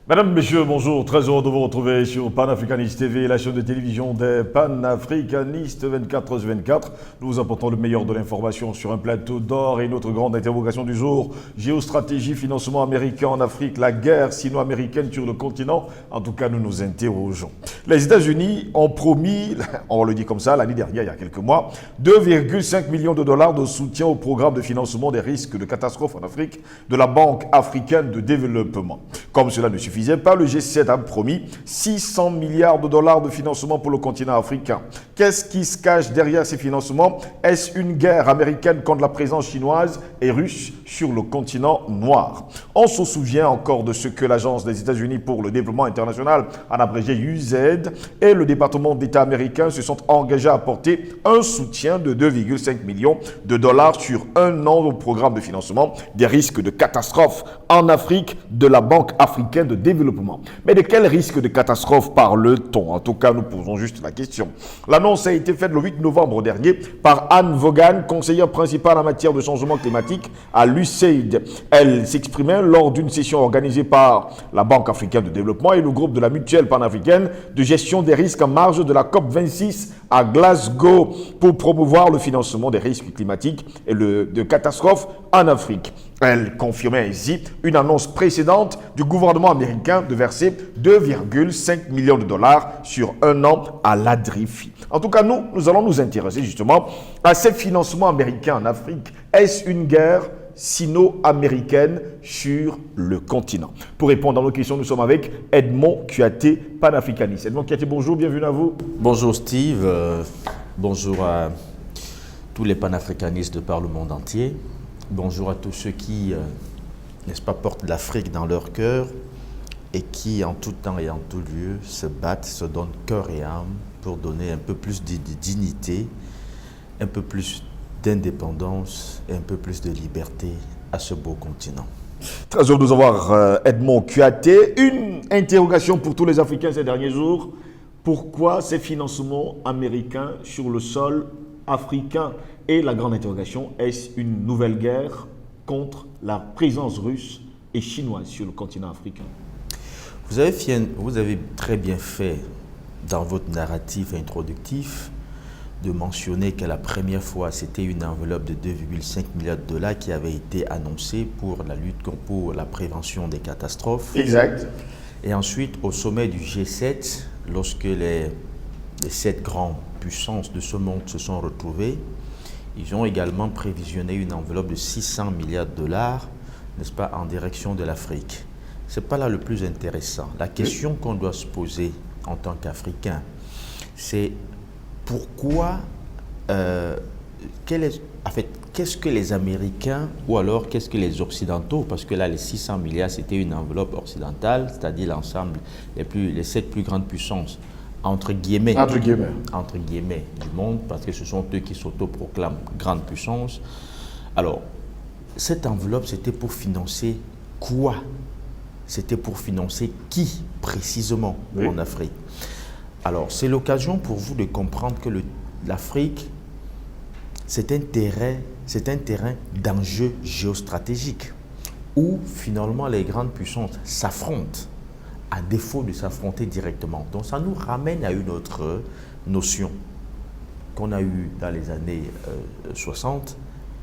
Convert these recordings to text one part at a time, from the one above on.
Mesdames, Messieurs, bonjour. Très heureux de vous retrouver sur Panafricanist TV, la chaîne de télévision des panafricanistes 24/24. Nous vous apportons le meilleur de l'information sur un plateau d'or et notre grande interrogation du jour. Géostratégie, financement américain en Afrique, la guerre sino-américaine sur le continent. En tout cas, nous nous interrogeons. Les États-Unis ont promis, on le dit comme ça, l'année dernière, il y a quelques mois, 2,5 millions de dollars de soutien au programme de financement des risques de catastrophes en Afrique de la Banque africaine de développement. Comme cela ne suffisait pas, le G7 a promis 600 milliards de dollars de financement pour le continent africain. Qu'est-ce qui se cache derrière ces financements? Est-ce une guerre américaine contre la présence chinoise et russe sur le continent noir? On se souvient encore de ce que l'Agence des États-Unis pour le développement international, en abrégé USAID, et le département d'État américain se sont engagés à apporter un soutien de 2,5 millions de dollars sur un an au programme de financement des risques de catastrophes en Afrique de la Banque africaine de développement. Mais de quel risque de catastrophe parle-t-on? En tout cas, nous posons juste la question. L'annonce a été faite le 8 novembre dernier par Anne Vaughan, conseillère principale en matière de changement climatique à l'USAID. Elle s'exprimait lors d'une session organisée par la Banque africaine de développement et le groupe de la Mutuelle panafricaine de gestion des risques en marge de la COP26 à Glasgow pour promouvoir le financement des risques climatiques et de catastrophes en Afrique. Elle confirmait ainsi une annonce précédente du gouvernement américain de verser 2,5 millions de dollars sur un an à l'ADRIFI. En tout cas, nous allons nous intéresser justement à ces financements américains en Afrique. Est-ce une guerre sino-américaine sur le continent? Pour répondre à nos questions, nous sommes avec Edmond Kuaté, panafricaniste. Edmond Kuaté, bonjour, bienvenue à vous. Bonjour Steve, bonjour à tous les panafricanistes de par le monde entier. Bonjour à tous ceux qui, n'est-ce pas, portent l'Afrique dans leur cœur et qui, en tout temps et en tout lieu, se battent, se donnent cœur et âme pour donner un peu plus de dignité, un peu plus d'indépendance et un peu plus de liberté à ce beau continent. Très heureux de nous avoir, Edmond Kuaté. Une interrogation pour tous les Africains ces derniers jours. Pourquoi ces financements américains sur le sol africain? Et la grande interrogation, est-ce une nouvelle guerre contre la présence russe et chinoise sur le continent africain? Vous avez très bien fait dans votre narratif introductif de mentionner que la première fois, c'était une enveloppe de 2,5 milliards de dollars qui avait été annoncée pour la lutte pour la prévention des catastrophes. Exact. Et ensuite, au sommet du G7, lorsque les 7 grandes puissances de ce monde se sont retrouvées, ils ont également prévisionné une enveloppe de 600 milliards de dollars, n'est-ce pas, en direction de l'Afrique. Ce n'est pas là le plus intéressant. La question qu'on doit se poser en tant qu'Africain, c'est pourquoi, qu'est-ce que les Américains ou alors qu'est-ce que les Occidentaux, parce que là les 600 milliards c'était une enveloppe occidentale, c'est-à-dire l'ensemble, les 7 plus grandes puissances, entre guillemets, du monde, parce que ce sont eux qui s'autoproclament grande puissance. Alors, cette enveloppe, c'était pour financer quoi? C'était pour financer qui, précisément, en Afrique? Alors, c'est l'occasion pour vous de comprendre que l'Afrique, c'est un terrain d'enjeux géostratégiques, où finalement les grandes puissances s'affrontent, à défaut de s'affronter directement. Donc ça nous ramène à une autre notion qu'on a eue dans les années 60,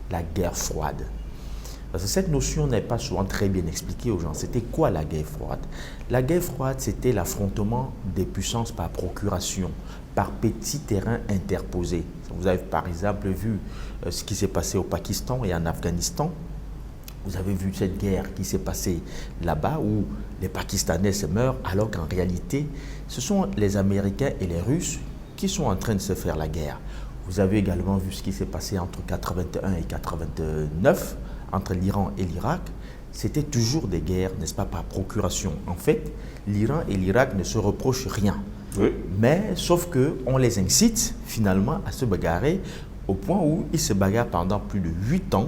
la guerre froide. Parce que cette notion n'est pas souvent très bien expliquée aux gens. C'était quoi la guerre froide? La guerre froide, c'était l'affrontement des puissances par procuration, par petits terrains interposés. Vous avez par exemple vu ce qui s'est passé au Pakistan et en Afghanistan. Vous avez vu cette guerre qui s'est passée là-bas où les Pakistanais se meurent alors qu'en réalité, ce sont les Américains et les Russes qui sont en train de se faire la guerre. Vous avez également vu ce qui s'est passé entre 81 et 89, entre l'Iran et l'Irak. C'était toujours des guerres, n'est-ce pas, par procuration. En fait, l'Iran et l'Irak ne se reprochent rien. Oui. Mais sauf qu'on les incite finalement à se bagarrer au point où ils se bagarrent pendant plus de 8 ans.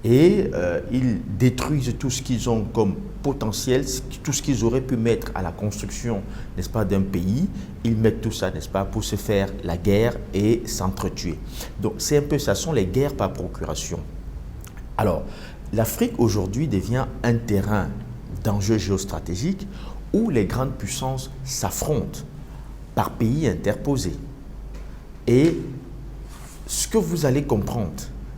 Et ils détruisent tout ce qu'ils ont comme potentiel, tout ce qu'ils auraient pu mettre à la construction, n'est-ce pas, d'un pays. Ils mettent tout ça, n'est-ce pas, pour se faire la guerre et s'entretuer. Donc c'est un peu ça, ce sont les guerres par procuration. Alors, l'Afrique aujourd'hui devient un terrain d'enjeux géostratégiques où les grandes puissances s'affrontent par pays interposés. Et ce que vous allez comprendre,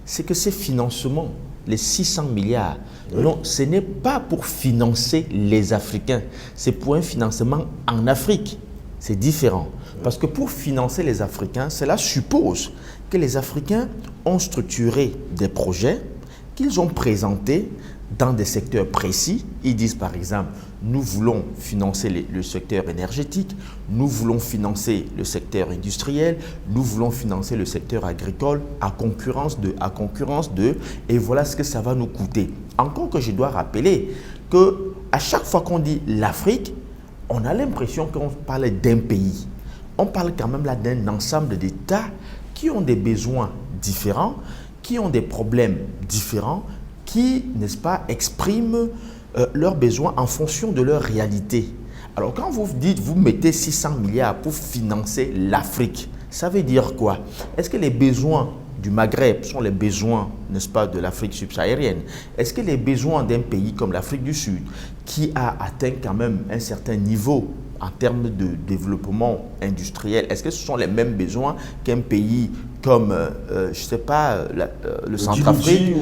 c'est que ces financements, les 600 milliards, non, ce n'est pas pour financer les Africains, c'est pour un financement en Afrique. C'est différent. Parce que pour financer les Africains, cela suppose que les Africains ont structuré des projets qu'ils ont présentés dans des secteurs précis. Ils disent par exemple, nous voulons financer le secteur énergétique, nous voulons financer le secteur industriel, nous voulons financer le secteur agricole à concurrence de, et voilà ce que ça va nous coûter. Encore que je dois rappeler qu'à chaque fois qu'on dit l'Afrique, on a l'impression qu'on parle d'un pays. On parle quand même là d'un ensemble d'États qui ont des besoins différents, qui ont des problèmes différents, qui, n'est-ce pas, expriment leurs besoins en fonction de leur réalité. Alors quand vous dites, vous mettez 600 milliards pour financer l'Afrique, ça veut dire quoi? Est-ce que les besoins du Maghreb sont les besoins, n'est-ce pas, de l'Afrique subsaharienne? Est-ce que les besoins d'un pays comme l'Afrique du Sud, qui a atteint quand même un certain niveau en termes de développement industriel, est-ce que ce sont les mêmes besoins qu'un pays comme, je ne sais pas, le Centrafrique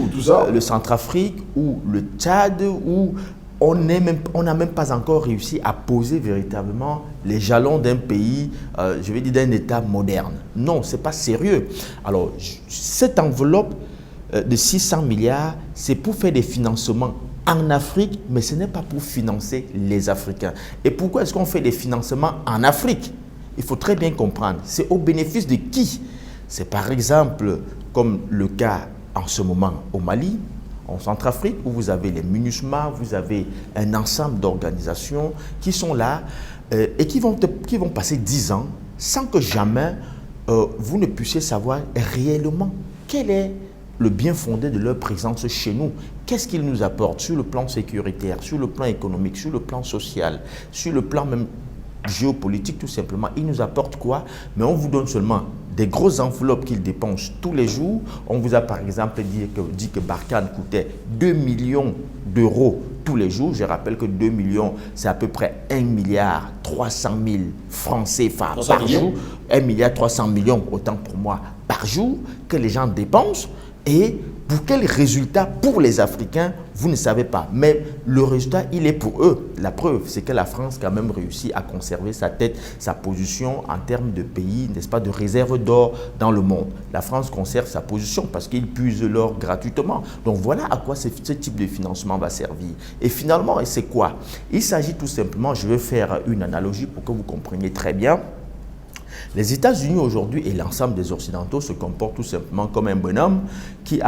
ou le Tchad, où on n'a même pas encore réussi à poser véritablement les jalons d'un pays, je vais dire d'un État moderne. Non, ce n'est pas sérieux. Alors, cette enveloppe de 600 milliards, c'est pour faire des financements en Afrique, mais ce n'est pas pour financer les Africains. Et pourquoi est-ce qu'on fait des financements en Afrique? Il faut très bien comprendre. C'est au bénéfice de qui? C'est par exemple, comme le cas en ce moment au Mali, en Centrafrique, où vous avez les MINUSMA, vous avez un ensemble d'organisations qui sont là et qui vont passer 10 ans sans que jamais vous ne puissiez savoir réellement quel est le bien fondé de leur présence chez nous. Qu'est-ce qu'ils nous apportent sur le plan sécuritaire, sur le plan économique, sur le plan social, sur le plan même géopolitique tout simplement. Ils nous apportent quoi? Mais on vous donne seulement des grosses enveloppes qu'ils dépensent tous les jours. On vous a par exemple dit que Barkhane coûtait 2 millions d'euros tous les jours. Je rappelle que 2 millions, c'est à peu près 1 milliard 300 000 francs CFA par jour. 1 milliard 300 millions, autant pour moi, par jour que les gens dépensent. Et pour quel résultat pour les Africains, vous ne savez pas. Mais le résultat, il est pour eux. La preuve, c'est que la France a quand même réussi à conserver sa tête, sa position en termes de pays, n'est-ce pas, de réserve d'or dans le monde. La France conserve sa position parce qu'ils puisent l'or gratuitement. Donc voilà à quoi ce type de financement va servir. Et finalement, c'est quoi? Il s'agit tout simplement, je vais faire une analogie pour que vous compreniez très bien. Les États-Unis aujourd'hui et l'ensemble des Occidentaux se comportent tout simplement comme un bonhomme qui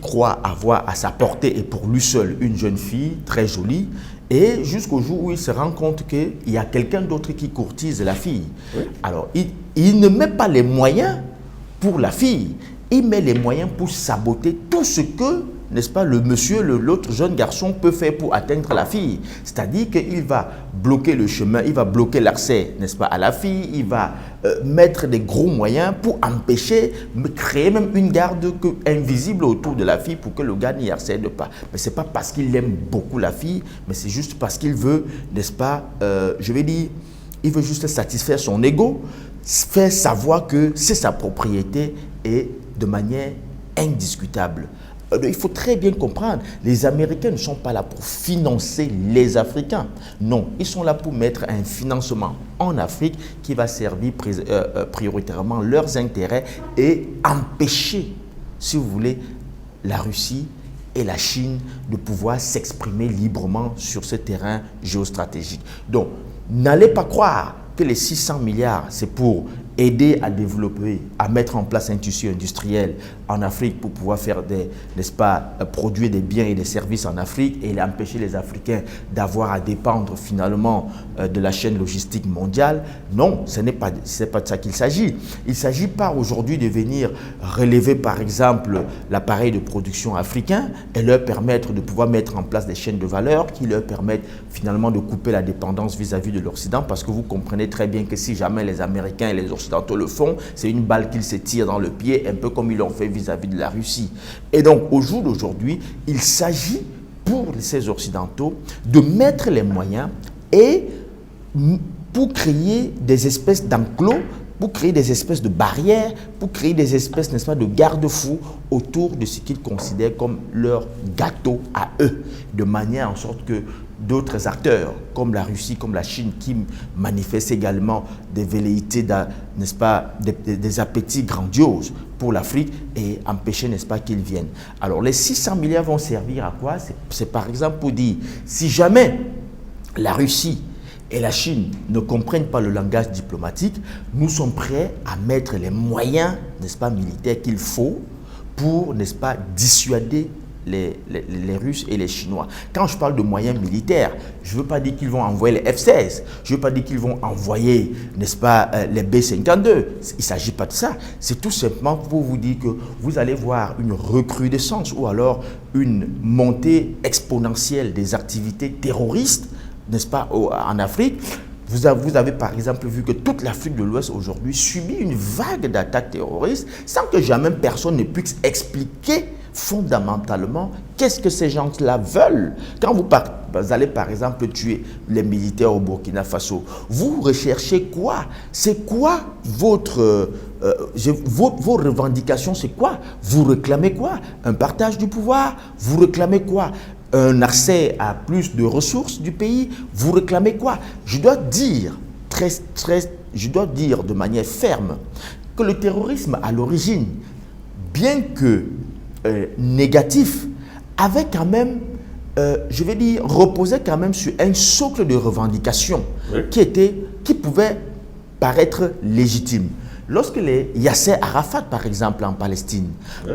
croit avoir à sa portée et pour lui seul une jeune fille très jolie, et jusqu'au jour où il se rend compte qu'il y a quelqu'un d'autre qui courtise la fille. Oui. Alors, il ne met pas les moyens pour la fille, il met les moyens pour saboter tout ce que, n'est-ce pas, le monsieur, l'autre jeune garçon peut faire pour atteindre la fille. C'est-à-dire qu'il va bloquer le chemin, il va bloquer l'accès, n'est-ce pas, à la fille, il va mettre des gros moyens pour empêcher, créer même une garde invisible autour de la fille pour que le gars n'y accède pas. Mais ce n'est pas parce qu'il aime beaucoup la fille, mais c'est juste parce qu'il veut, n'est-ce pas, je vais dire, il veut juste satisfaire son ego, faire savoir que c'est sa propriété et de manière indiscutable. Il faut très bien comprendre, les Américains ne sont pas là pour financer les Africains. Non, ils sont là pour mettre un financement en Afrique qui va servir prioritairement leurs intérêts et empêcher, si vous voulez, la Russie et la Chine de pouvoir s'exprimer librement sur ce terrain géostratégique. Donc, n'allez pas croire que les 600 milliards, c'est pour aider à développer, à mettre en place un tissu industriel en Afrique pour pouvoir faire n'est-ce pas, produire des biens et des services en Afrique et empêcher les Africains d'avoir à dépendre finalement de la chaîne logistique mondiale. Non, ce n'est pas de ça qu'il s'agit. Il ne s'agit pas aujourd'hui de venir relever par exemple l'appareil de production africain et leur permettre de pouvoir mettre en place des chaînes de valeur qui leur permettent finalement de couper la dépendance vis-à-vis de l'Occident, parce que vous comprenez très bien que si jamais les Américains et les Occidentaux le font, c'est une balle qu'ils se tirent dans le pied, un peu comme ils l'ont fait vis-à-vis de la Russie. Et donc, au jour d'aujourd'hui, il s'agit pour ces Occidentaux de mettre les moyens et pour créer des espèces d'enclos, pour créer des espèces de barrières, pour créer des espèces, n'est-ce pas, de garde-fous autour de ce qu'ils considèrent comme leur gâteau à eux, de manière en sorte que d'autres acteurs, comme la Russie, comme la Chine, qui manifestent également des velléités, n'est-ce pas, des appétits grandioses pour l'Afrique et empêcher, n'est-ce pas, qu'ils viennent. Alors, les 600 milliards vont servir à quoi? C'est par exemple pour dire, si jamais la Russie et la Chine ne comprennent pas le langage diplomatique, nous sommes prêts à mettre les moyens, n'est-ce pas, militaires qu'il faut pour, n'est-ce pas, dissuader les Russes et les Chinois. Quand je parle de moyens militaires, je ne veux pas dire qu'ils vont envoyer les F-16, je ne veux pas dire qu'ils vont envoyer, n'est-ce pas, les B-52. Il ne s'agit pas de ça. C'est tout simplement pour vous dire que vous allez voir une recrudescence ou alors une montée exponentielle des activités terroristes, n'est-ce pas, en Afrique. Vous avez par exemple vu que toute l'Afrique de l'Ouest aujourd'hui subit une vague d'attaques terroristes sans que jamais personne ne puisse expliquer fondamentalement qu'est-ce que ces gens-là veulent. Quand vous allez par exemple tuer les militaires au Burkina Faso, vous recherchez quoi? C'est quoi vos revendications? C'est quoi? Vous réclamez quoi? Un partage du pouvoir? Vous réclamez quoi? Un accès à plus de ressources du pays? Vous réclamez quoi? Je dois dire de manière ferme que le terrorisme à l'origine, bien que négatif, avait quand même, je vais dire, reposait quand même sur un socle de revendications qui pouvait paraître légitime. Lorsque les Yasser Arafat, par exemple, en Palestine,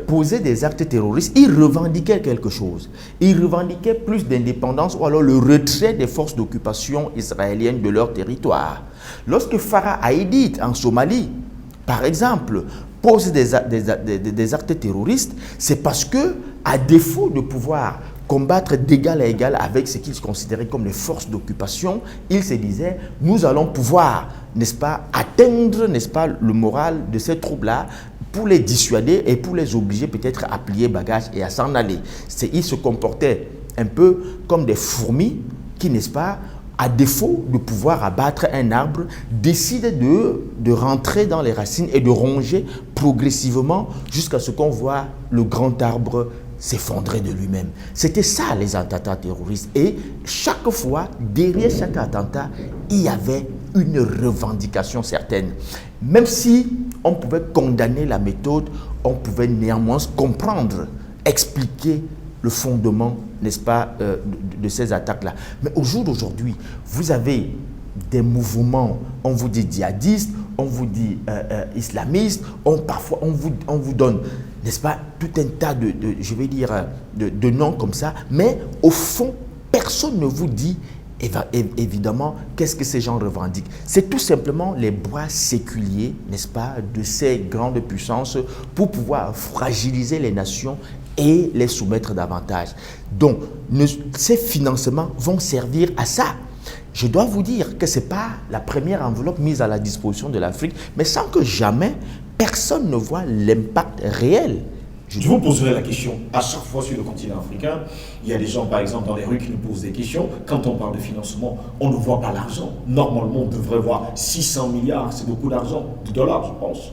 posaient des actes terroristes, ils revendiquaient quelque chose. Ils revendiquaient plus d'indépendance ou alors le retrait des forces d'occupation israéliennes de leur territoire. Lorsque Farah Aidid, en Somalie, par exemple, pose des actes terroristes, c'est parce que, à défaut de pouvoir combattre d'égal à égal avec ce qu'ils considéraient comme les forces d'occupation, ils se disaient, nous allons pouvoir, n'est-ce pas, atteindre, n'est-ce pas, le moral de ces troupes-là pour les dissuader et pour les obliger peut-être à plier bagages et à s'en aller. Ils se comportaient un peu comme des fourmis qui, n'est-ce pas, à défaut de pouvoir abattre un arbre, décident de rentrer dans les racines et de ronger progressivement jusqu'à ce qu'on voit le grand arbre s'effondrer de lui-même. C'était ça les attentats terroristes. Et chaque fois, derrière chaque attentat, il y avait une revendication certaine. Même si on pouvait condamner la méthode, on pouvait néanmoins comprendre, expliquer le fondement, n'est-ce pas, de ces attaques-là. Mais au jour d'aujourd'hui, vous avez des mouvements, on vous dit djihadistes, on vous dit islamistes, parfois on vous donne, n'est-ce pas, tout un tas je vais dire, de noms comme ça, mais au fond, personne ne vous dit évidemment qu'est-ce que ces gens revendiquent. C'est tout simplement les bras séculiers, n'est-ce pas, de ces grandes puissances pour pouvoir fragiliser les nations et les soumettre davantage. Donc, ces financements vont servir à ça. Je dois vous dire que ce n'est pas la première enveloppe mise à la disposition de l'Afrique, mais sans que jamais personne ne voit l'impact réel. Je vous poserai la question, à chaque fois sur le continent africain, il y a des gens par exemple dans les rues qui nous posent des questions. Quand on parle de financement, on ne voit pas l'argent. Normalement, on devrait voir 600 milliards, c'est beaucoup d'argent, de dollars je pense.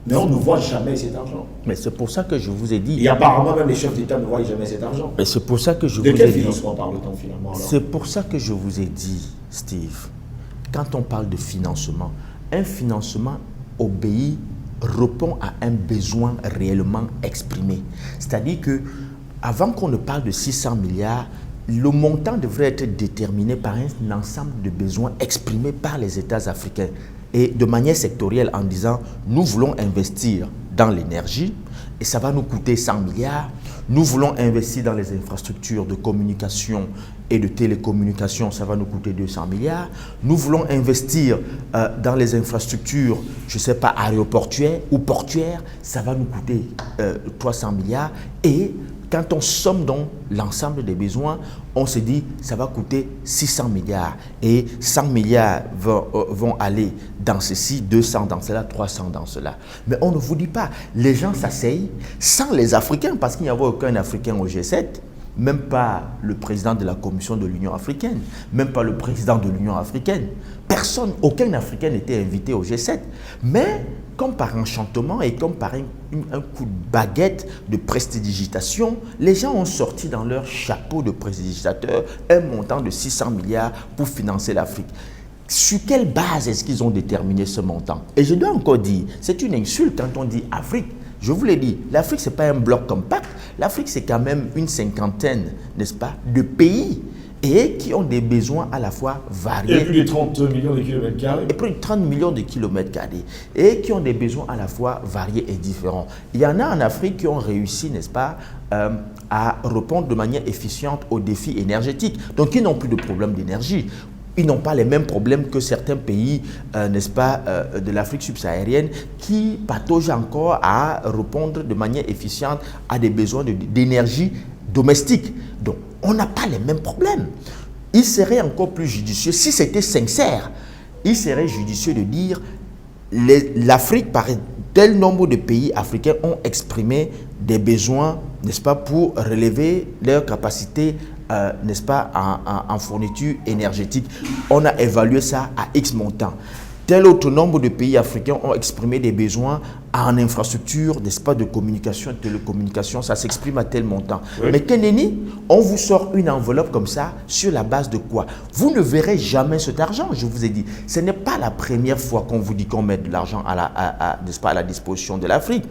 Mais on ne voit jamais cet argent. Mais c'est pour ça que je vous ai dit. Et apparemment, même les chefs d'État ne voient jamais cet argent. Mais c'est pour ça que je vous ai dit. De quel financement parle-t-on finalement alors? C'est pour ça que je vous ai dit, Steve, quand on parle de financement, un financement obéit, répond à un besoin réellement exprimé. C'est-à-dire que avant qu'on ne parle de 600 milliards, le montant devrait être déterminé par un ensemble de besoins exprimés par les États africains et de manière sectorielle en disant nous voulons investir dans l'énergie et ça va nous coûter 100 milliards. Nous voulons investir dans les infrastructures de communication et de télécommunications, ça va nous coûter 200 milliards. Nous voulons investir dans les infrastructures, je ne sais pas, aéroportuaires ou portuaires, ça va nous coûter 300 milliards. Et quand on somme donc l'ensemble des besoins, on se dit ça va coûter 600 milliards. Et 100 milliards vont aller dans ceci, 200 dans cela, 300 dans cela. Mais on ne vous dit pas, les gens s'asseyent sans les Africains, parce qu'il n'y avait aucun Africain au G7. même pas le président de la Commission de l'Union africaine, même pas le président de l'Union africaine. Personne, aucun Africain n'était invité au G7. Mais comme par enchantement et comme par un coup de baguette de prestidigitation, les gens ont sorti dans leur chapeau de prestidigitateur un montant de 600 milliards pour financer l'Afrique. Sur quelle base est-ce qu'ils ont déterminé ce montant? Et je dois encore dire, c'est une insulte quand on dit Afrique. Je vous l'ai dit, l'Afrique, ce n'est pas un bloc compact. L'Afrique, c'est quand même une cinquantaine, n'est-ce pas, de pays et qui ont des besoins à la fois variés. Et plus de 30 millions de kilomètres carrés. Et plus de 30 millions de kilomètres carrés. Et qui ont des besoins à la fois variés et différents. Il y en a en Afrique qui ont réussi, n'est-ce pas, à répondre de manière efficiente aux défis énergétiques. Donc, ils n'ont plus de problème d'énergie. Ils n'ont pas les mêmes problèmes que certains pays, n'est-ce pas, de l'Afrique subsaharienne qui pataugent encore à répondre de manière efficiente à des besoins d'énergie domestique. Donc, on n'a pas les mêmes problèmes. Il serait encore plus judicieux, si c'était sincère, il serait judicieux de dire l'Afrique, par tel nombre de pays africains ont exprimé des besoins, n'est-ce pas, pour relever leur capacité, n'est-ce pas, en fourniture énergétique. On a évalué ça à X montant. Tel autre nombre de pays africains ont exprimé des besoins en infrastructure, n'est-ce pas, de communication, de télécommunication, ça s'exprime à tel montant. Oui. Mais Keneni, on vous sort une enveloppe comme ça, sur la base de quoi? Vous ne verrez jamais cet argent, je vous ai dit. Ce n'est pas la première fois qu'on vous dit qu'on met de l'argent n'est-ce pas, à la disposition de l'Afrique.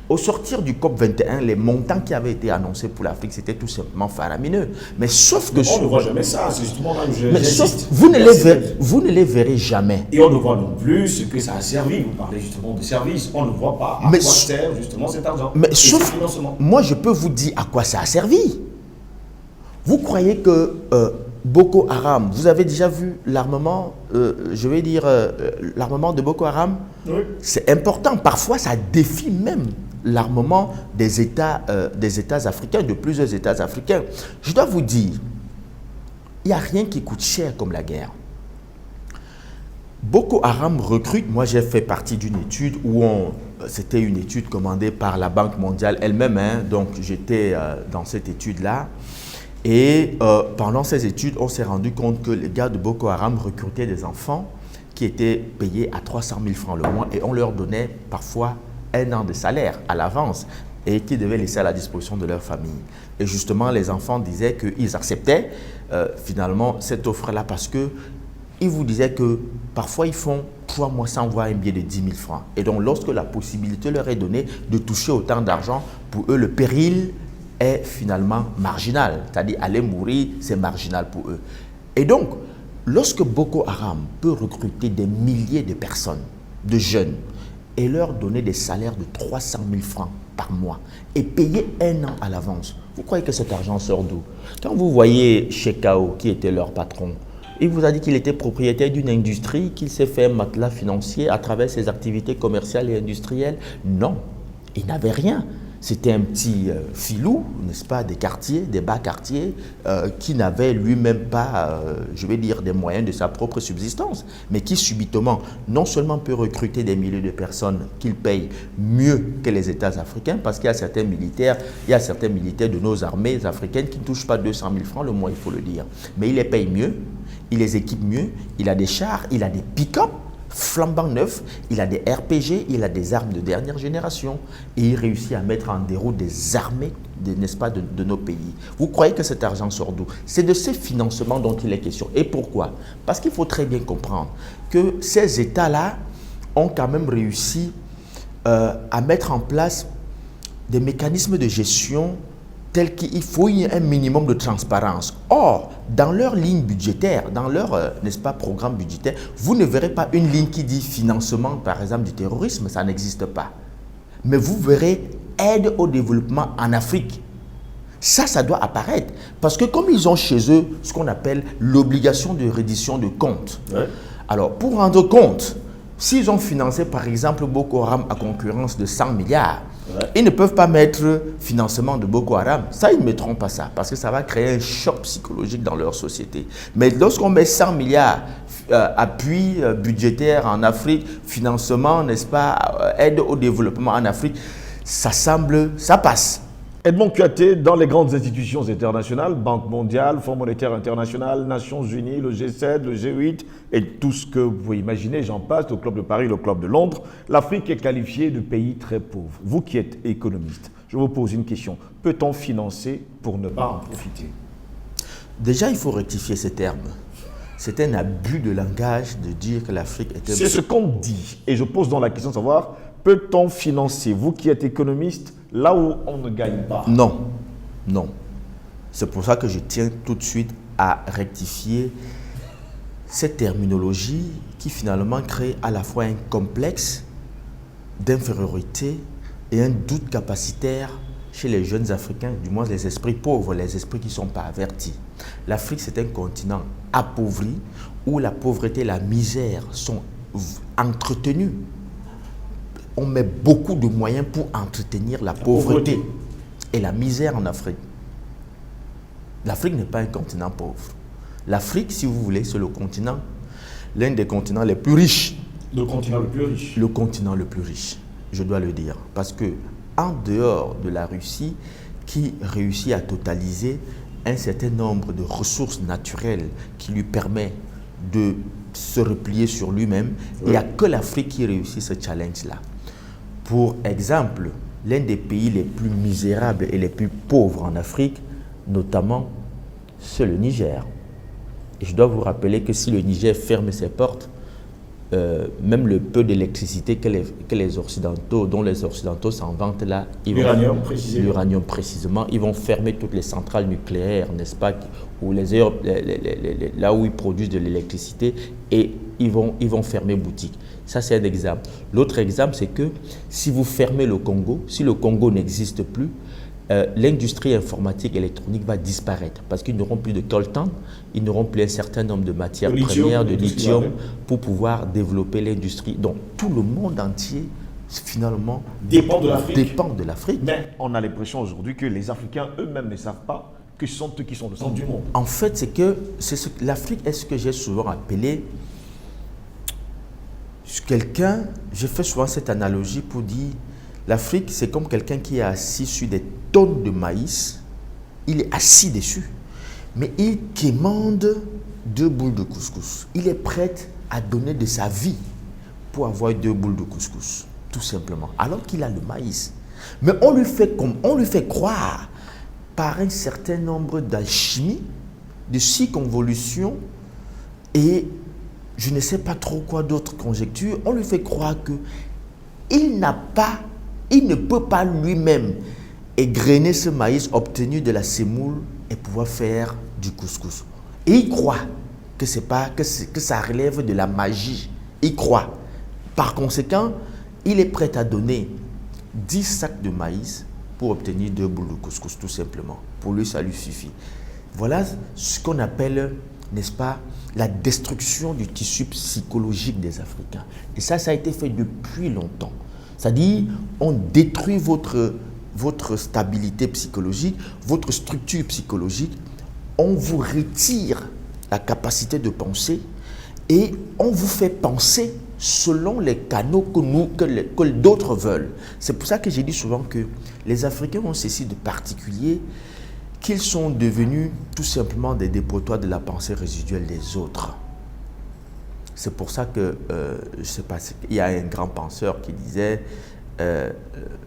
Au sortir du COP 21, les montants qui avaient été annoncés pour l'Afrique, c'était tout simplement faramineux. Mais sauf que... On ne voit jamais ça, c'est justement là où vous ne les verrez jamais. Et on ne voit non plus ce que ça a servi. Vous parlez justement de services, on ne voit pas à quoi sert justement cet argent. Mais sauf, moi je peux vous dire à quoi ça a servi. Vous croyez que Boko Haram, vous avez déjà vu l'armement, je vais dire l'armement de Boko Haram? Oui. C'est important, parfois ça défie même l'armement des États africains, de plusieurs États africains. Je dois vous dire, il n'y a rien qui coûte cher comme la guerre. Boko Haram recrute, moi j'ai fait partie d'une étude où c'était une étude commandée par la Banque mondiale elle-même, hein, donc j'étais dans cette étude-là. Et pendant ces études, on s'est rendu compte que les gars de Boko Haram recrutaient des enfants qui étaient payés à 300 000 francs le mois et on leur donnait parfois 1 an de salaire à l'avance et qui devaient laisser à la disposition de leur famille. Et justement, les enfants disaient qu'ils acceptaient finalement cette offre-là parce que ils vous disaient que parfois ils font 3 mois sans voir un billet de 10 000 francs. Et donc, lorsque la possibilité leur est donnée de toucher autant d'argent, pour eux, le péril est finalement marginal. C'est-à-dire, aller mourir, c'est marginal pour eux. Et donc, lorsque Boko Haram peut recruter des milliers de personnes, de jeunes, et leur donner des salaires de 300 000 francs par mois et payer 1 an à l'avance, vous croyez que cet argent sort d'où? Quand vous voyez Shekau, qui était leur patron, il vous a dit qu'il était propriétaire d'une industrie, qu'il s'est fait un matelas financier à travers ses activités commerciales et industrielles. Non, il n'avait rien. C'était un petit filou, n'est-ce pas, des quartiers, des bas quartiers, qui n'avait lui-même pas, je vais dire, des moyens de sa propre subsistance, mais qui subitement, non seulement peut recruter des milliers de personnes qu'il paye mieux que les États africains, parce qu'il y a certains militaires, de nos armées africaines qui ne touchent pas 200 000 francs le mois, il faut le dire. Mais il les paye mieux, il les équipe mieux, il a des chars, il a des pick-up flambant neufs, il a des RPG, il a des armes de dernière génération et il réussit à mettre en déroute des armées, n'est-ce pas, de nos pays. Vous croyez que cet argent sort d'où? C'est de ces financements dont il est question. Et pourquoi? Parce qu'il faut très bien comprendre que ces États-là ont quand même réussi à mettre en place des mécanismes de gestion tels qu'il faut un minimum de transparence. Or, dans leur ligne budgétaire, dans leur, n'est-ce pas, programme budgétaire, vous ne verrez pas une ligne qui dit financement, par exemple, du terrorisme, ça n'existe pas. Mais vous verrez aide au développement en Afrique. Ça doit apparaître. Parce que comme ils ont chez eux ce qu'on appelle l'obligation de reddition de comptes. Ouais. Alors, pour rendre compte, s'ils ont financé, par exemple, Boko Haram à concurrence de 100 milliards, ouais, ils ne peuvent pas mettre financement de Boko Haram. Ça, ils ne mettront pas ça parce que ça va créer un choc psychologique dans leur société. Mais lorsqu'on met 100 milliards, appui budgétaire en Afrique, financement, n'est-ce pas, aide au développement en Afrique, ça passe. Edmond Kouyaté, dans les grandes institutions internationales, Banque mondiale, Fonds monétaire international, Nations unies, le G7, le G8 et tout ce que vous pouvez imaginer, j'en passe, le Club de Paris, le Club de Londres, l'Afrique est qualifiée de pays très pauvre. Vous qui êtes économiste, je vous pose une question. Peut-on financer pour ne pas en profiter? Déjà, il faut rectifier ces termes. C'est un abus de langage de dire que l'Afrique est... C'est ce qu'on dit. Et je pose donc la question de savoir, peut-on financer, vous qui êtes économiste, là où on ne gagne pas? Non, non. C'est pour ça que je tiens tout de suite à rectifier cette terminologie qui finalement crée à la fois un complexe d'infériorité et un doute capacitaire chez les jeunes Africains, du moins les esprits pauvres, les esprits qui ne sont pas avertis. L'Afrique, c'est un continent appauvri où la pauvreté et la misère sont entretenues. On met beaucoup de moyens pour entretenir la pauvreté et la misère en Afrique. L'Afrique n'est pas un continent pauvre. L'Afrique, si vous voulez, c'est le continent, l'un des continents les plus riches. Le continent le plus riche. Le continent le plus riche, je dois le dire. Parce que en dehors de la Russie, qui réussit à totaliser un certain nombre de ressources naturelles qui lui permet de se replier sur lui-même, il n'y a que l'Afrique qui réussit ce challenge-là. Pour exemple, l'un des pays les plus misérables et les plus pauvres en Afrique, notamment, c'est le Niger. Et je dois vous rappeler que si le Niger ferme ses portes, même le peu d'électricité que les Occidentaux, dont les Occidentaux s'en vantent là, l'uranium précisément, ils vont fermer toutes les centrales nucléaires, n'est-ce pas, ou là où ils produisent de l'électricité, et ils vont fermer boutique. Ça, c'est un exemple. L'autre exemple, c'est que si vous fermez le Congo, si le Congo n'existe plus, l'industrie informatique électronique va disparaître parce qu'ils n'auront plus de coltan, ils n'auront plus un certain nombre de matières premières, de lithium, pour pouvoir développer l'industrie. Donc, tout le monde entier, finalement, dépend de l'Afrique. Mais on a l'impression aujourd'hui que les Africains eux-mêmes ne savent pas que ce sont eux qui sont le centre du monde. En fait, l'Afrique est ce que j'ai souvent appelé quelqu'un, je fais souvent cette analogie pour dire l'Afrique, c'est comme quelqu'un qui est assis sur des tonnes de maïs. Il est assis dessus, mais il quémande 2 boules de couscous. Il est prêt à donner de sa vie pour avoir 2 boules de couscous, tout simplement, alors qu'il a le maïs. Mais on lui fait croire par un certain nombre d'alchimies, de circonvolutions et je ne sais pas trop quoi d'autres conjectures. On lui fait croire que il ne peut pas lui-même égrener ce maïs obtenu de la semoule et pouvoir faire du couscous. Et il croit que ça relève de la magie. Il croit. Par conséquent, il est prêt à donner 10 sacs de maïs pour obtenir 2 boules de couscous, tout simplement. Pour lui, ça lui suffit. Voilà ce qu'on appelle, n'est-ce pas, la destruction du tissu psychologique des Africains. Et ça a été fait depuis longtemps. C'est-à-dire, on détruit votre stabilité psychologique, votre structure psychologique, on vous retire la capacité de penser et on vous fait penser selon les canaux que d'autres veulent. C'est pour ça que j'ai dit souvent que les Africains ont ceci de particulier, qu'ils sont devenus tout simplement des dépotoirs de la pensée résiduelle des autres. C'est pour ça que, je ne sais pas, il y a un grand penseur qui disait,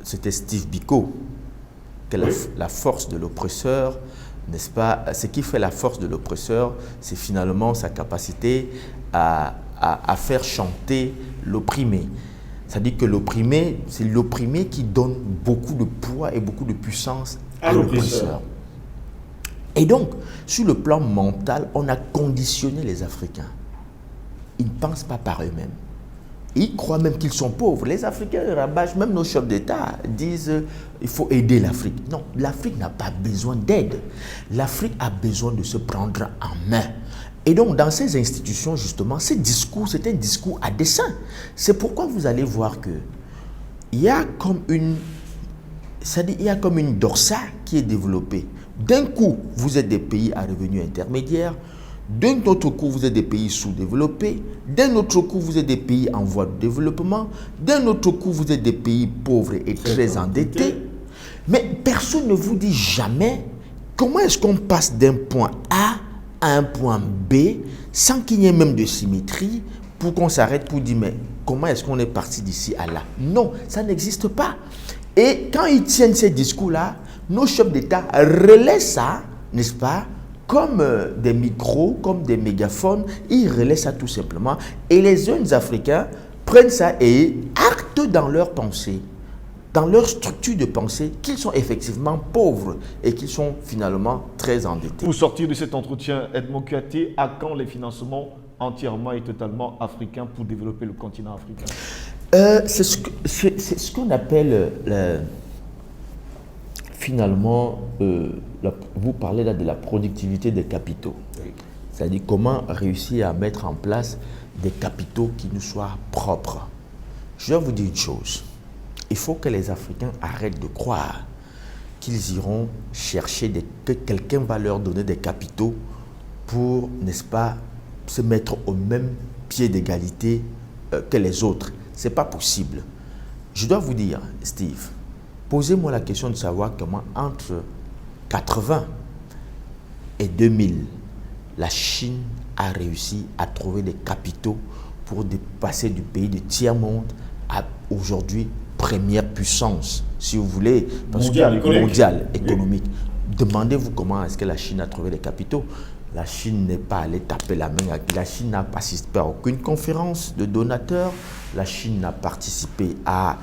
c'était Steve Biko, que la force de l'oppresseur, n'est-ce pas, ce qui fait la force de l'oppresseur, c'est finalement sa capacité à faire chanter l'opprimé. C'est-à-dire que l'opprimé, c'est l'opprimé qui donne beaucoup de poids et beaucoup de puissance à l'oppresseur. Et donc, sur le plan mental, on a conditionné les Africains. Ils ne pensent pas par eux-mêmes. Ils croient même qu'ils sont pauvres. Les Africains rabâchent, même nos chefs d'État disent il faut aider l'Afrique. Non, l'Afrique n'a pas besoin d'aide. L'Afrique a besoin de se prendre en main. Et donc, dans ces institutions, justement, ce discours, c'est un discours à dessein. C'est pourquoi vous allez voir que il y a comme une dorsale qui est développée. D'un coup, vous êtes des pays à revenus intermédiaires. D'un autre coup, vous êtes des pays sous-développés. D'un autre coup, vous êtes des pays en voie de développement. D'un autre coup, vous êtes des pays pauvres et très endettés. Mais personne ne vous dit jamais comment est-ce qu'on passe d'un point A à un point B sans qu'il y ait même de symétrie pour qu'on s'arrête pour dire mais comment est-ce qu'on est parti d'ici à là? Non, ça n'existe pas. Et quand ils tiennent ces discours-là, nos chefs d'État relaient ça, n'est-ce pas, comme des micros, comme des mégaphones, ils relaient ça tout simplement. Et les jeunes Africains prennent ça et actent dans leur pensée, dans leur structure de pensée, qu'ils sont effectivement pauvres et qu'ils sont finalement très endettés. Pour sortir de cet entretien, Edmond Kouyaté, à quand les financements entièrement et totalement africains pour développer le continent africain? C'est ce qu'on appelle finalement, vous parlez là de la productivité des capitaux. Oui. C'est-à-dire comment réussir à mettre en place des capitaux qui nous soient propres. Je dois vous dire une chose. Il faut que les Africains arrêtent de croire qu'ils iront chercher, que quelqu'un va leur donner des capitaux pour, n'est-ce pas, se mettre au même pied d'égalité que les autres. Ce n'est pas possible. Je dois vous dire, Steve, posez-moi la question de savoir comment entre 80 et 2000, la Chine a réussi à trouver des capitaux pour passer du pays de tiers-monde à aujourd'hui première puissance, si vous voulez, mondiale économique. Oui. Demandez-vous comment est-ce que la Chine a trouvé les capitaux. La Chine n'est pas allée taper la main. La Chine n'a participé à aucune conférence de donateurs. La Chine n'a participé à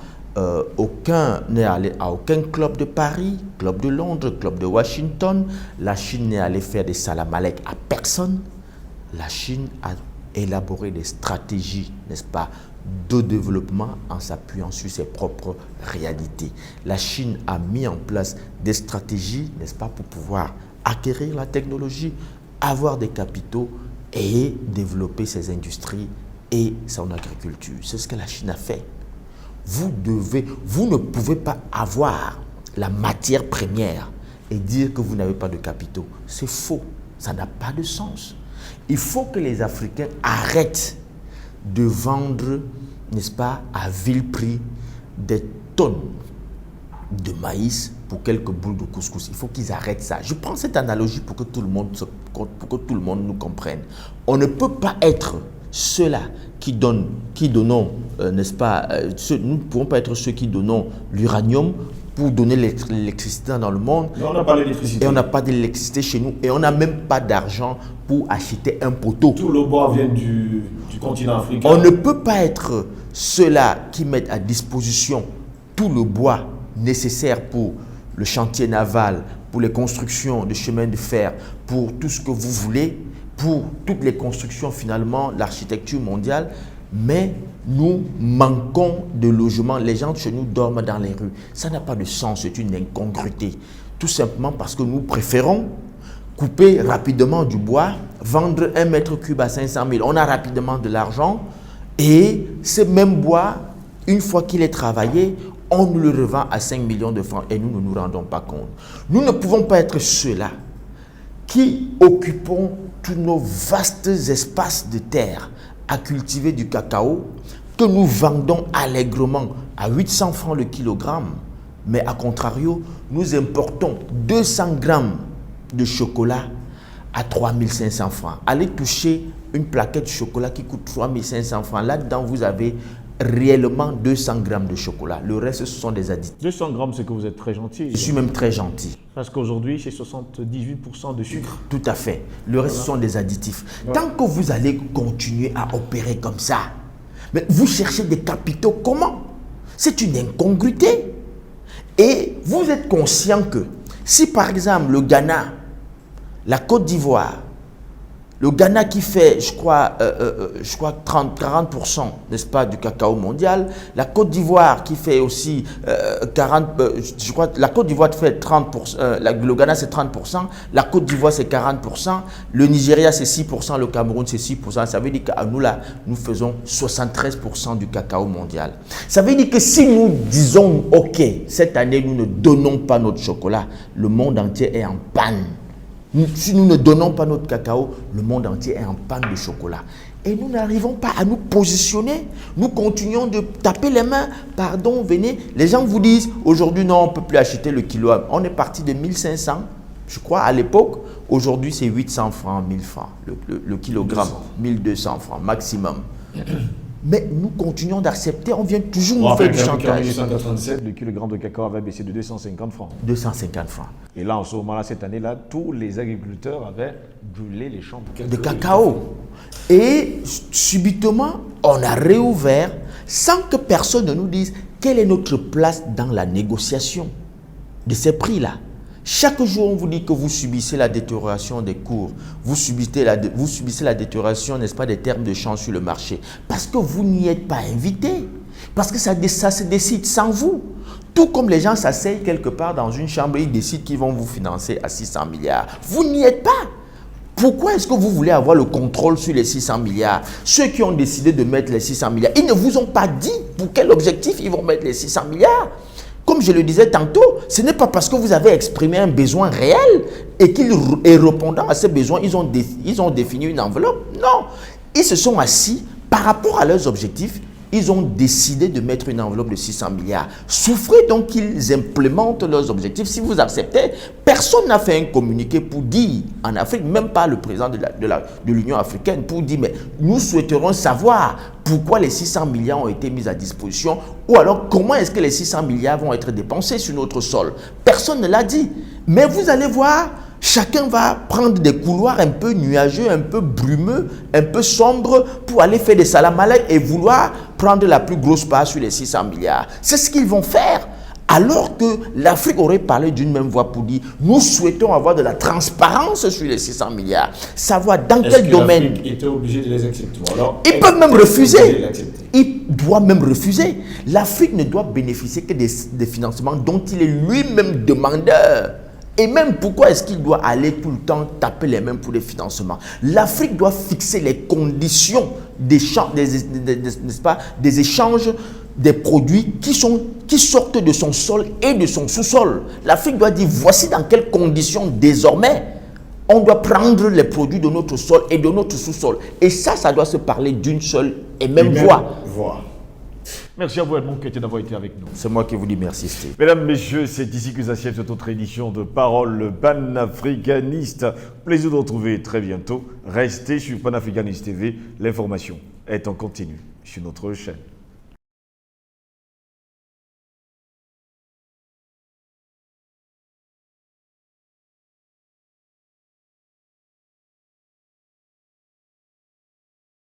n'est allé à aucun club de Paris, club de Londres, club de Washington. La Chine n'est allée faire des salam-alek à personne. La Chine a élaboré des stratégies, n'est-ce pas, de développement en s'appuyant sur ses propres réalités. La Chine a mis en place des stratégies, n'est-ce pas, pour pouvoir acquérir la technologie, avoir des capitaux et développer ses industries et son agriculture. C'est ce que la Chine a fait. Vous ne pouvez pas avoir la matière première et dire que vous n'avez pas de capitaux. C'est faux. Ça n'a pas de sens. Il faut que les Africains arrêtent de vendre, n'est-ce pas, à vil prix des tonnes de maïs pour quelques boules de couscous. Il faut qu'ils arrêtent ça. Je prends cette analogie pour que tout le monde nous comprenne. On ne peut pas être ceux-là qui donnons, n'est-ce pas, nous ne pouvons pas être ceux qui donnons l'uranium pour donner l'électricité dans le monde. Mais on n'a pas d'électricité. Et on n'a pas d'électricité chez nous. Et on n'a même pas d'argent pour acheter un poteau. Tout le bois vient du continent africain. On ne peut pas être ceux-là qui mettent à disposition tout le bois nécessaire pour le chantier naval, pour les constructions de chemins de fer, pour tout ce que vous voulez, pour toutes les constructions finalement, l'architecture mondiale, mais nous manquons de logements. Les gens chez nous dorment dans les rues. Ça n'a pas de sens, c'est une incongruité. Tout simplement parce que nous préférons couper rapidement du bois, vendre 1 mètre cube à 500 000. On a rapidement de l'argent et ce même bois, une fois qu'il est travaillé, on nous le revend à 5 millions de francs et nous ne nous rendons pas compte. Nous ne pouvons pas être ceux-là qui occupons tous nos vastes espaces de terre à cultiver du cacao que nous vendons allègrement à 800 francs le kilogramme. Mais à contrario, nous importons 200 grammes de chocolat à 3500 francs. Allez toucher une plaquette de chocolat qui coûte 3500 francs. Là-dedans, vous avez réellement 200 grammes de chocolat. Le reste, ce sont des additifs. 200 grammes, c'est que vous êtes très gentil. Je suis même très gentil. Parce qu'aujourd'hui, c'est 78% de sucre. Tout à fait. Le reste, ce sont des additifs. Tant que vous allez continuer à opérer comme ça, mais vous cherchez des capitaux comment? C'est une incongruité. Et vous êtes conscient que si par exemple le Ghana, la Côte d'Ivoire, le Ghana qui fait, je crois 40%, n'est-ce pas, du cacao mondial. La Côte d'Ivoire qui fait aussi 40%, je crois, la Côte d'Ivoire fait 30%, le Ghana c'est 30%, la Côte d'Ivoire c'est 40%, le Nigeria c'est 6%, le Cameroun c'est 6%. Ça veut dire qu'à nous là, nous faisons 73% du cacao mondial. Ça veut dire que si nous disons, ok, cette année nous ne donnons pas notre chocolat, le monde entier est en panne. Si nous ne donnons pas notre cacao, le monde entier est en panne de chocolat. Et nous n'arrivons pas à nous positionner. Nous continuons de taper les mains. Pardon, venez. Les gens vous disent, aujourd'hui, non, on ne peut plus acheter le kilo. On est parti de 1500, je crois, à l'époque. Aujourd'hui, c'est 800 francs, 1000 francs, le kilogramme. 1200 francs, maximum. Mais nous continuons d'accepter, on vient toujours nous faire du chantage. En 1887, le kilogramme de cacao avait baissé de 250 francs. 250 francs. Et là, en ce moment-là, cette année-là, tous les agriculteurs avaient brûlé les champs de cacao. Et subitement, on a réouvert sans que personne ne nous dise quelle est notre place dans la négociation de ces prix-là. Chaque jour, on vous dit que vous subissez la détérioration des cours, vous subissez la détérioration, n'est-ce pas, des termes de change sur le marché, parce que vous n'y êtes pas invité, parce que ça se décide sans vous. Tout comme les gens s'asseyent quelque part dans une chambre et ils décident qu'ils vont vous financer à 600 milliards. Vous n'y êtes pas. Pourquoi est-ce que vous voulez avoir le contrôle sur les 600 milliards? Ceux qui ont décidé de mettre les 600 milliards, ils ne vous ont pas dit pour quel objectif ils vont mettre les 600 milliards. Comme je le disais tantôt, ce n'est pas parce que vous avez exprimé un besoin réel et et répondant à ces besoins, ils ont défini une enveloppe. Non, ils se sont assis par rapport à leurs objectifs. Ils ont décidé de mettre une enveloppe de 600 milliards. Souffrez donc qu'ils implémentent leurs objectifs. Si vous acceptez, personne n'a fait un communiqué pour dire en Afrique, même pas le président de l'Union africaine, pour dire mais nous souhaiterons savoir pourquoi les 600 milliards ont été mis à disposition ou alors comment est-ce que les 600 milliards vont être dépensés sur notre sol. Personne ne l'a dit. Mais vous allez voir, chacun va prendre des couloirs un peu nuageux, un peu brumeux, un peu sombres pour aller faire des salam alek et vouloir prendre la plus grosse part sur les 600 milliards. C'est ce qu'ils vont faire. Alors que l'Afrique aurait parlé d'une même voix pour dire nous souhaitons avoir de la transparence sur les 600 milliards. Savoir dans quel domaine. L'Afrique était obligé de les accepter. Alors, ils peuvent même refuser. Il doit même refuser. L'Afrique ne doit bénéficier que des financements dont il est lui-même demandeur. Et même pourquoi est-ce qu'il doit aller tout le temps taper les mains pour les financements? L'Afrique doit fixer les conditions d'échange, n'est-ce pas, des échanges des produits qui sortent de son sol et de son sous-sol. L'Afrique doit dire voici dans quelles conditions désormais on doit prendre les produits de notre sol et de notre sous-sol. Et ça doit se parler d'une seule et même voix. Merci à vous, Edmond, d'avoir été avec nous. C'est moi qui vous dis merci, Steve. Mesdames, Messieurs, c'est ici que s'achève cette autre édition de Parole panafricaniste. Plaisir de vous retrouver très bientôt. Restez sur Panafricaniste TV. L'information est en continu sur notre chaîne.